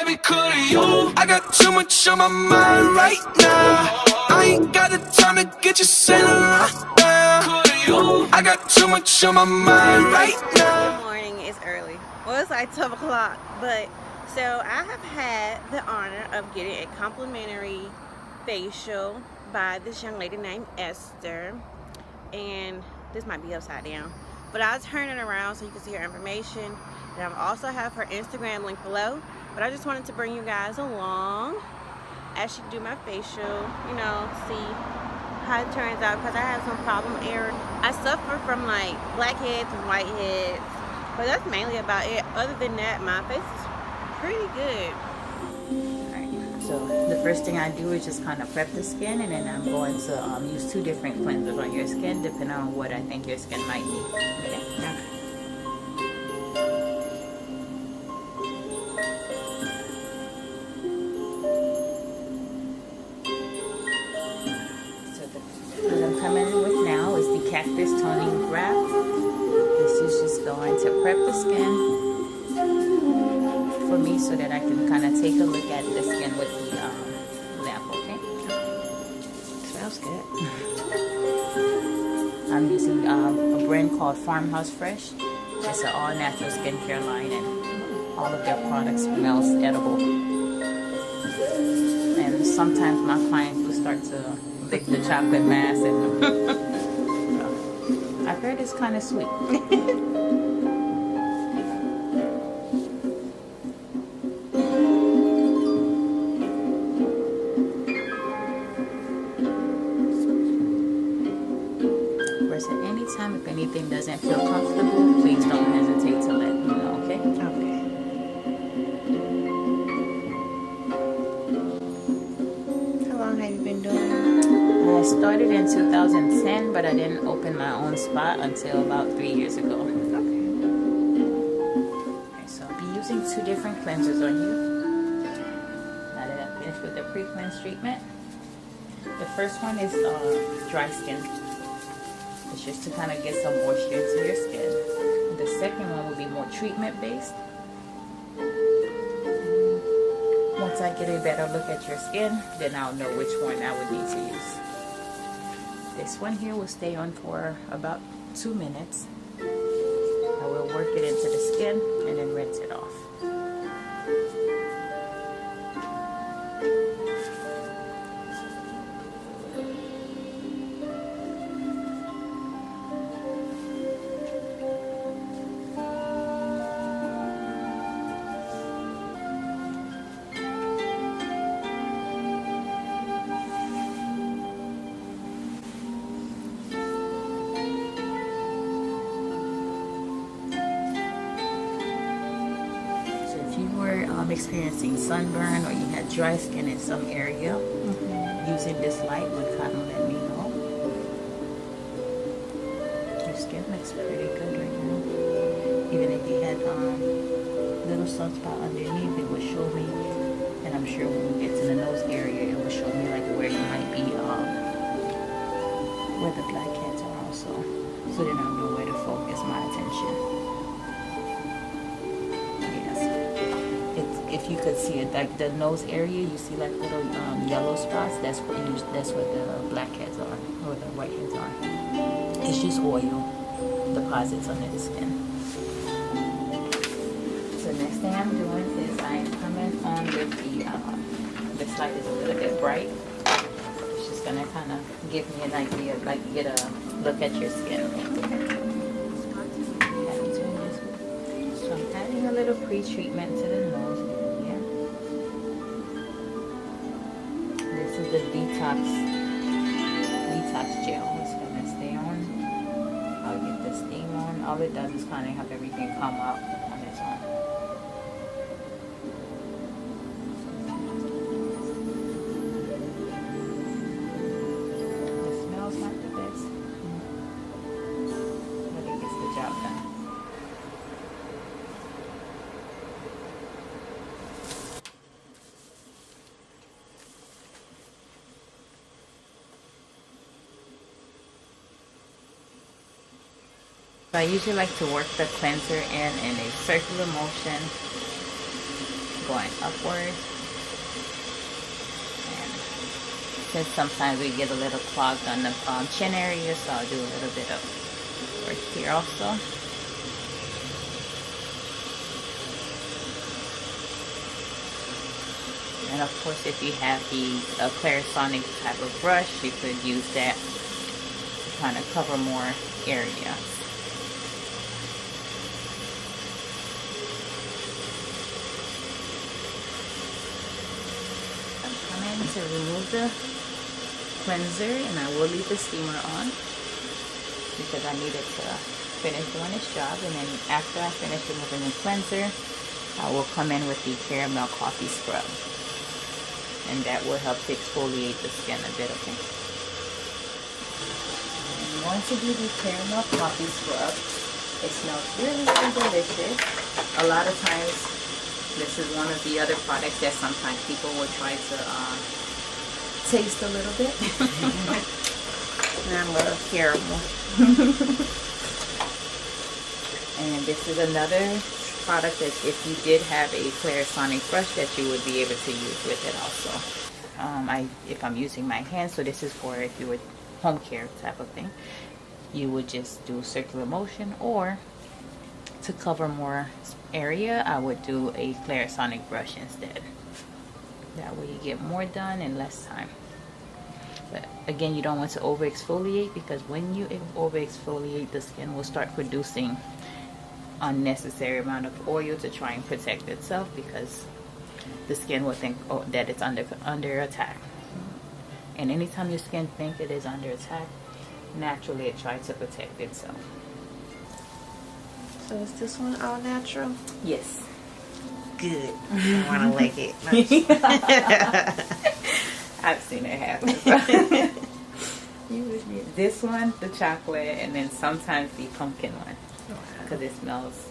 be cool to you. I got too much on my mind right now. I ain't got the time to get you sailing right now. I got too much on my mind right now. Good morning, it's early. Well, it's like 12 o'clock, but so I have had the honor of getting a complimentary facial by this young lady named Esther, and this might be upside down, but I'll turn it around so you can see her information, and I also have her Instagram link below. But I just wanted to bring you guys along as she do my facial, you know, see how it turns out, because I have some problem area. I suffer from like blackheads and whiteheads, but that's mainly about it. Other than that, my face is pretty good. So the first thing I do is just kind of prep the skin, and then I'm going to use 2 different cleansers on your skin depending on what I think your skin might need. Okay. So what I'm coming in with now is the Cactus Toning Wrap. This is just going to prep the skin for me so that I can kind of take a look at the skin with the lamp, okay? Smells good. I'm using a brand called Farmhouse Fresh. It's an all-natural skincare line, and all of their products smells edible. And sometimes my clients will start to lick the chocolate mass, and I've heard it's kind of sweet. At any time, if anything doesn't feel comfortable, please don't hesitate to let me know, okay? Okay. How long have you been doing? I started in 2010, but I didn't open my own spot until about 3 years ago. Okay, so I'll be using 2 different cleansers on you. Now that I'm finished with the pre-cleanse treatment, the first one is dry skin. It's just to kind of get some moisture into your skin. The second one will be more treatment based. Once I get a better look at your skin, then I'll know which one I would need to use. This one here will stay on for about 2 minutes. I will work it into the skin and then rinse it off. Experiencing sunburn or you had dry skin in some area, using this light would kind of let me know. Your skin looks pretty good right now. Even if you had little sunspot underneath, it would show me, and I'm sure when we get to the nose area, it will show me like where you might be, where the blackheads are also, so then I'll know where to focus my attention. If you could see it, like the nose area, you see like little yellow spots. That's where the blackheads are, or the whiteheads are. It's just oil deposits under the skin. So next thing I'm doing is I'm coming on with this light is a little bit bright. It's just gonna kind of give me an idea, like get a look at your skin. So I'm adding a little pre-treatment to the nose. The detox gel is gonna stay on. I'll get the steam on. All it does is kind of have everything come out on its own. It smells not the best, but it gets the job done. I usually like to work the cleanser in a circular motion, going upward. And since sometimes we get a little clogged on the chin area, so I'll do a little bit of work here also. And of course, if you have the Clarisonic type of brush, you could use that to kind of cover more area. I'm coming to remove the cleanser, and I will leave the steamer on because I need it to finish doing its job. And then after I finish removing the cleanser, I will come in with the caramel coffee scrub. And that will help to exfoliate the skin a bit, okay? I'm going to do the caramel coffee scrub. It smells really, really delicious. A lot of times, this is one of the other products that sometimes people will try to taste a little bit. And I love caramel. And this is another product that if you did have a Clarisonic brush that you would be able to use with it also. If I'm using my hand, so this is for if you would home care type of thing, you would just do circular motion, or to cover more area I would do a Clarisonic brush instead. That way you get more done in less time. But again, you don't want to over exfoliate, because when you over exfoliate, the skin will start producing unnecessary amount of oil to try and protect itself, because the skin will think that it's under attack. And anytime your skin thinks it is under attack, naturally it tries to protect itself. So is this one all natural? Yes. Good. I want to lick it. I've seen it happen. This one, the chocolate, and then sometimes the pumpkin one. Because it smells.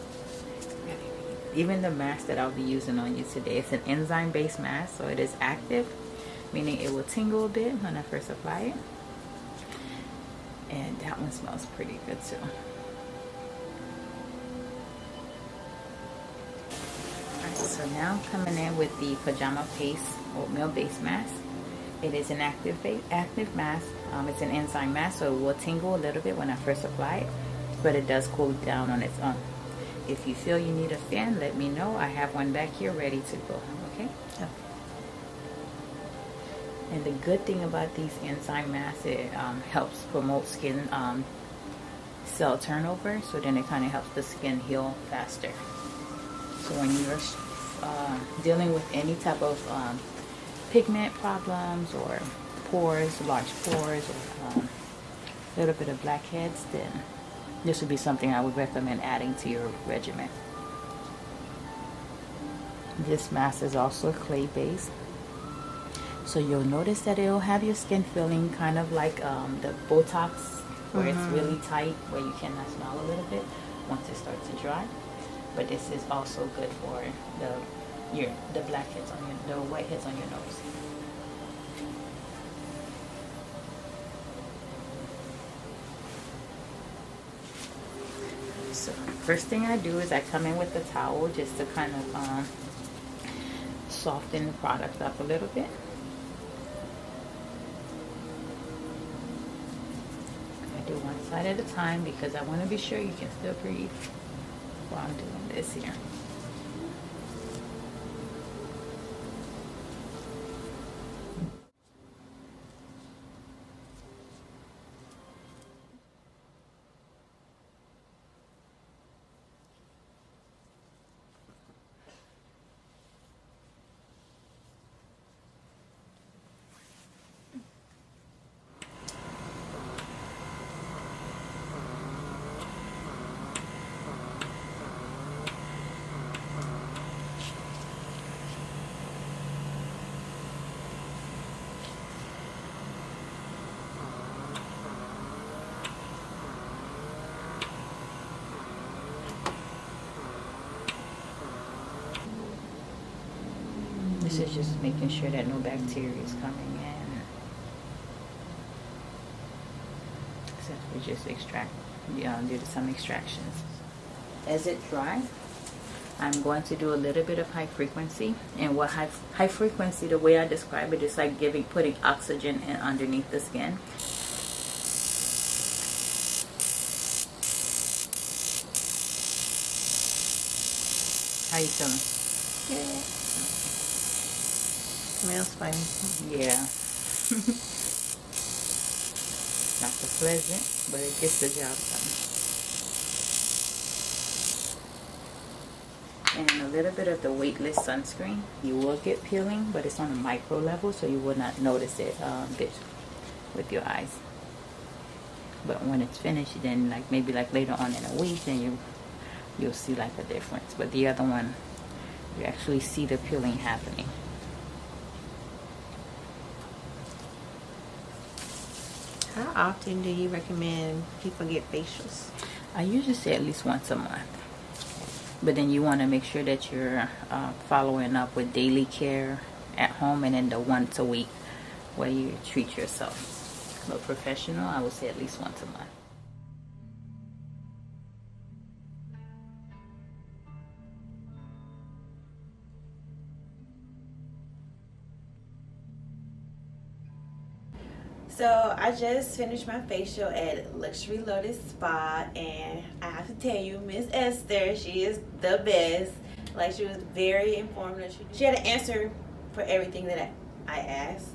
Even the mask that I'll be using on you today, it's an enzyme based mask, so it is active, meaning it will tingle a bit when I first apply it. And that one smells pretty good too. Alright, so now I'm coming in with the pajama paste oatmeal based mask. It is an active mask. It's an enzyme mask, so it will tingle a little bit when I first apply it, but it does cool down on its own. If you feel you need a fan, let me know. I have one back here ready to go. Okay? Yeah. And the good thing about these enzyme masks, it helps promote skin cell turnover, so then it kind of helps the skin heal faster. So when you're dealing with any type of pigment problems or pores, large pores, or a little bit of blackheads, then this would be something I would recommend adding to your regimen. This mask is also clay based, so you'll notice that it'll have your skin feeling kind of like the Botox, where it's really tight, where you cannot smile a little bit once it starts to dry. But this is also good for the blackheads on the whiteheads on your nose. So first thing I do is I come in with the towel just to kind of soften the product up a little bit. I do one side at a time because I want to be sure you can still breathe while I'm doing this here. This is just making sure that no bacteria is coming in. So we just extract, do some extractions. As it dries, I'm going to do a little bit of high frequency. And what high frequency, the way I describe it, is like putting oxygen in underneath the skin. How you feeling? Good. Smells funny. Yeah. Not so pleasant, but it gets the job done. And a little bit of the weightless sunscreen. You will get peeling, but it's on a micro level, so you will not notice it with your eyes. But when it's finished, then maybe later on in a week, then you'll see like a difference. But the other one, you actually see the peeling happening. How often do you recommend people get facials? I usually say at least once a month. But then you want to make sure that you're following up with daily care at home, and then the once a week where you treat yourself. But professional, I would say at least once a month. So I just finished my facial at Luxury Lotus Spa, and I have to tell you, Miss Esther, she is the best. Like, she was very informative. She had an answer for everything that I asked.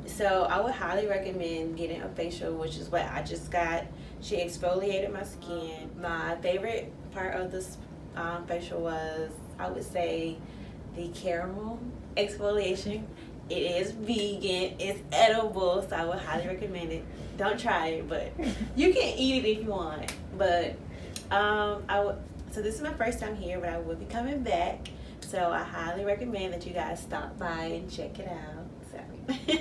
So I would highly recommend getting a facial, which is what I just got. She exfoliated my skin. My favorite part of this facial was, I would say, the caramel exfoliation. It is vegan, it's edible, so I would highly recommend it. Don't try it, but you can eat it if you want. But so this is my first time here, but I will be coming back. So I highly recommend that you guys stop by and check it out. Sorry.